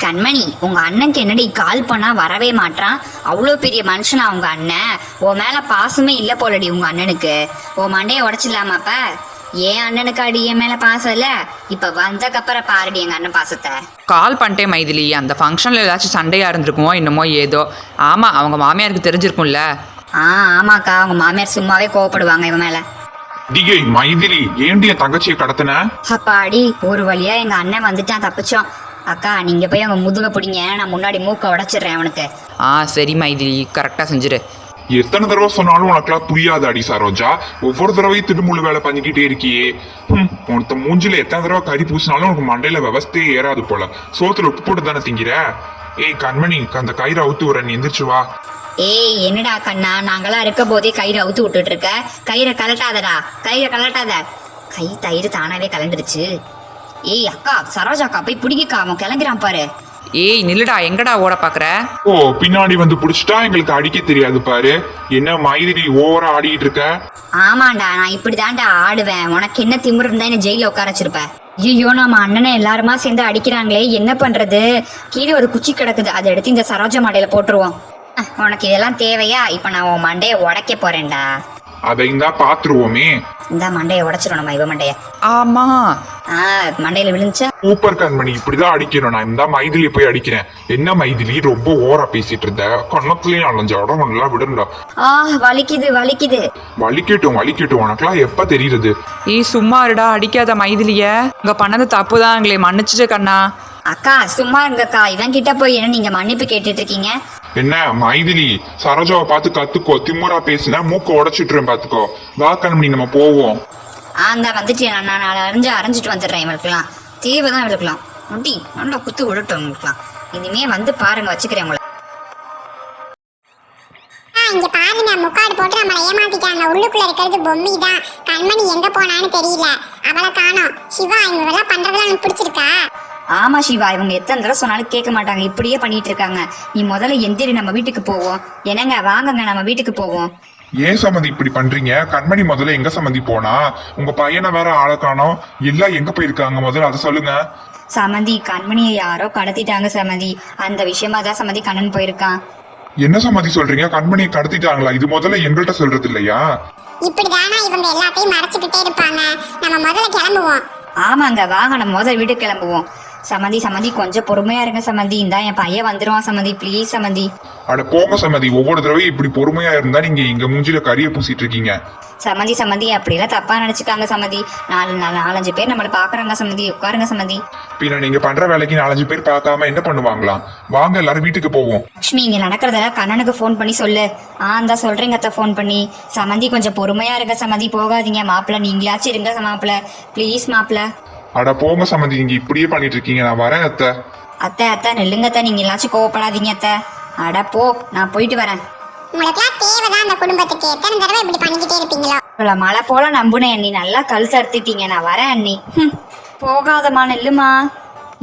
கண்மணி, உங்க அண்ணனுக்கு என்னடி கால் பண்ணா வரவே மாட்டான்? அவ்வளோ பெரிய மனுஷனா உங்க அண்ணன்? உன் மேல பாசமே இல்ல போலடி உங்க அண்ணனுக்கு. உன் மண்டைய உடைச்சிடலாமாப்ப? ஏன் அண்ணனுக்கு அடி என் மேல பாசம் இல்ல? இப்ப வந்தக்கப்புறம் பாருடி எங்க அண்ணன் பாசத்தை. கால் பண்ணிட்டேன் மைதிலி. அந்த ஃபங்க்ஷனில் ஏதாச்சும் சண்டையாக இருந்திருக்குமோ என்னமோ ஏதோ. ஆமாம், அவங்க மாமியாருக்கு தெரிஞ்சிருக்கும்ல. ஆமாக்கா, அவங்க மாமியார் சும்மாவே கோவப்படுவாங்க இவன் மேல. டிகே மைதிலி, ஏண்டி என் தங்கச்சியை கடத்தின? அப்பாடி, ஒரு வழியா எங்க அண்ணன் வந்துட்டான், தப்பிச்சோம். அக்கா, நீங்க போய் அவங்க முதுக பிடிங்க, நான் முன்னாடி மூக்க உடைச்சிடுறேன் அவனுக்கு. சரி மைதிலி, கரெக்டாக செஞ்சிரு. எத்தனை தடவை சொன்னாலும் உனக்குலாம் புரியாது அடி சரோஜா. ஒவ்வொரு தடவையும் திருமுழு வேலை பண்ணிக்கிட்டே இருக்கியே. உனத்த மூஞ்சில எத்தனை தடவை கறி பூசினாலும் உனக்கு மண்டையில விவஸ்தையே ஏறாது போல. சோத்துல உப்பு போட்டு தானே திங்கிற? ஏய் கண்மணி, அந்த கயிறை அவுத்து விட, நீ எந்திரிச்சு வா. ஏய் என்னடா கண்ணா, நாங்களாம் இருக்க போதே கயிறு அவுத்து விட்டுட்டு இருக்க. கயிறை கலட்டாதடா, கயிறை கலட்டாத. கை தயிர் தானாவே கலண்டுருச்சு. ஏய் அக்கா, சரோஜாக்கா போய் பிடிக்கா, அவன் கிளம்புறான் பாரு. ஏய் நில்லுடா, எங்கடா ஓட பாக்குற? ஓ, பின்னாடி வந்து புடிச்சிட்டா எங்களுக்கு அடிக்க தெரியாது பாரு. என்ன மைதிலி ஓவரா ஆடிட்டு இருக்க? ஆமாண்டா, நான் இப்படிதான்டா ஆடுவேன். உனக்கு என்ன திமிரு இருந்தா என்ன ஜெயில உட்கார வச்சிருப்ப? ஐயோ, நம்ம அண்ணனை எல்லாருமா சேர்ந்து அடிக்கிறாங்களே, என்ன பண்றது? கீழே ஒரு குச்சி கிடக்குது, அதை எடுத்து இந்த சரோஜா மண்டையில போட்டுருவோம். உனக்கு இதெல்லாம் தேவையா? இப்ப நான் உன் மண்டையை உடைக்க போறேன்டா. அதையும் தான் பாத்துருவோமே. இந்த மண்டையை உடைச்சிரும் நம்ம இவ மண்டைய. ஆமா, மண்டையில விழுந்துச்சா? சூப்பர் கண்மணி, இப்படிதான் அடிக்கிறோம். நான் இந்த மைதிலியை போய் அடிக்கிறேன். என்ன மைதிலி ரொம்ப ஓவரா பேசிட்டு இருந்த? கண்ணத்துலயும் அலைஞ்ச உடம்பு நல்லா விடுண்டா. வலிக்குது வலிக்குது. வலிக்கட்டும் வலிக்கட்டும், உனக்குலாம் எப்ப தெரியுது? ஏய் சும்மா இருடா, அடிக்காத மைதிலிய. இங்க பண்ணது தப்பு தான், எங்களை மன்னிச்சுட்டு கண்ணா. அக்கா சும்மா இருங்கக்கா, இவன் கிட்ட போய் என்ன நீங்க மன்னிப்பு கேட்டுட்டு இருக்கீங்க? என்ன மைதிலி, சரோஜாவை பார்த்து கத்துக்கோ. திமுறா பேசினா மூக்க உடைச்சிட்டுறேன் பாத்துக்கோ. வா கண்மணி, நம்ம போவோம். அந்த வந்துட்டு நான் அரைஞ்சிட்டு வந்துடுறேன். இவளுக்குலாம் தேவைதான், இவளுக்குலாம் முட்டி நல்லா குத்து விடட்டும். இவங்களுக்குலாம் இனிமே வந்து பாருங்க, வச்சுக்கிறேன் உங்களை. இங்க பாருங்க, முக்காடு போட்டு நம்மளை ஏமாத்திட்டாங்க. உள்ளுக்குள்ள இருக்கிறது பொம்மி தான். கண்மணி எங்க போனான்னு தெரியல, அவளை காணோம். சிவா, இவங்க எல்லாம் பண்றதெல்லாம் எனக்கு பிடிச்சிருக்கா? ஆமா சிவா, இவங்க எத்தனை தடவை சொன்னாலும் கேட்க மாட்டாங்க, இப்படியே பண்ணிட்டு இருக்காங்க. நீ முதல்ல எந்திரி, நம்ம வீட்டுக்கு போவோம். என்னங்க வாங்கங்க, நம்ம வீட்டுக்கு போவோம். ஏன் சம்மந்தி இப்படி பண்றீங்க? கண்மணி முதல்ல எங்க சம்மந்தி போனா? உங்க பையனை வேற ஆளை காணோம். எல்லாம் எங்க போயிருக்காங்க? முதல்ல அதை சொல்லுங்க. சமந்தி, கண்மணியை யாரோ கடத்திட்டாங்க சமந்தி. அந்த விஷயமா தான் சமந்தி கண்ணன் போயிருக்கான். என்ன சம்மந்தி சொல்றீங்க? கண்மணியை கடத்திட்டாங்களா? இது முதல்ல எங்கள்கிட்ட சொல்றது இல்லையா? இப்படிதானா இவங்க எல்லாத்தையும் மறைச்சுக்கிட்டே இருப்பாங்க. நம்ம முதல்ல கிளம்புவோம். ஆமாங்க, வாங்க நம்ம முதல்ல வீட்டுக்கு கிளம்புவோம். சமந்தி கொஞ்சம் பொறுமையா இருங்க சமந்தி. இந்தா என் பையன் வந்துருவான் சமந்தி, ப்ளீஸ் சமந்தி. அட போங்க சம்மந்தி, ஒவ்வொரு தடவையும் இப்படி பொறுமையா இருந்தா நீங்க இங்க மூஞ்சில கரிய பூசிட்டு இருக்கீங்க. சமந்தி அப்படிலாம் தப்பா நினைச்சுக்காங்க சமந்தி. நாலஞ்சு பேர் நம்மள பாக்குறாங்க சமந்தி, உட்காருங்க சமந்தி. பின்ன நீங்க பண்ற வேலைக்கு 4-5 பேர் பார்க்காம என்ன பண்ணுவாங்களாம்? வாங்க எல்லாரும் வீட்டுக்கு போவோம். லட்சுமி, இங்க நடக்கிறதெல்லாம் கண்ணனுக்கு போன் பண்ணி சொல்லு. அந்த சொல்றீங்க அத்தை போன் பண்ணி. சமந்தி கொஞ்சம் பொறுமையா இருங்க சமந்தி, போகாதீங்க. மாப்பிள்ள நீங்களாச்சும் இருங்க மாப்பிள்ள, ப்ளீஸ் மாப்பிள்ள. அட போங்க சம்மந்தி, நீங்க இப்படியே பண்ணிட்டு இருக்கீங்க. நான் வரேன் அத்தை. அத்தை நில்லுங்க அத்தை, நீங்க எல்லாச்சும் கோவப்படாதீங்க அத்தை. அட போ, நான் போயிட்டு வரேன். உங்களுக்குலாம் தேவைதான் அந்த குடும்பத்துக்கு. எத்தனை தடவை இப்படி பண்ணிக்கிட்டே இருப்பீங்களோ? மழை போல நம்புனேன் அண்ணி, நல்லா கல் தடுத்துட்டீங்க. நான் வரேன் அண்ணி. போகாதம்மா, நெல்லுமா.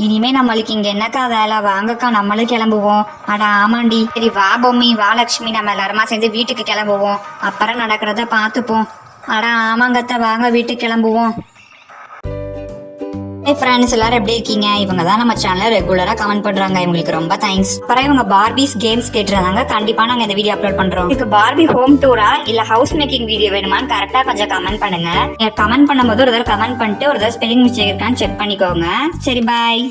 இனிமே நம்மளுக்கு இங்க என்னக்கா வேலை? வாங்கக்கா நம்மளும் கிளம்புவோம். அட ஆமாண்டி. சரி வா பொம்மி, வா லட்சுமி, நம்ம எல்லாருமா சேர்ந்து வீட்டுக்கு கிளம்புவோம். அப்புறம் நடக்கிறத பார்த்துப்போம். அட ஆமாங்கத்த, வாங்க வீட்டுக்கு கிளம்புவோம். ஃப்ரெண்ட்ஸ் எல்லாரும் எப்படி இருக்கீங்க? இவங்க தான் நம்ம சேனலை ரெகுலரா கமெண்ட் பண்றாங்க, இவங்களுக்கு ரொம்ப தேங்க்ஸ். அப்புறம் இவங்க பார்பிஸ் கேம்ஸ் கேட்டுருந்தாங்க, கண்டிப்பா நாங்க இந்த வீடியோ அப்லோட் பண்றோம். இதுக்கு பார்பி ஹோம் டூரா இல்ல ஹவுஸ் மேக்கிங் வீடியோ வேணுமான்னு கரெக்டா கொஞ்சம் கமெண்ட் பண்ணுங்க. கமெண்ட் பண்ணும்போது ஒரு தடவை கமெண்ட் பண்ணிட்டு ஒரு தடவை ஸ்பெல்லிங் மிஸ்டேக் இருக்கான்னு செக் பண்ணிக்கோங்க. சரி பாய்.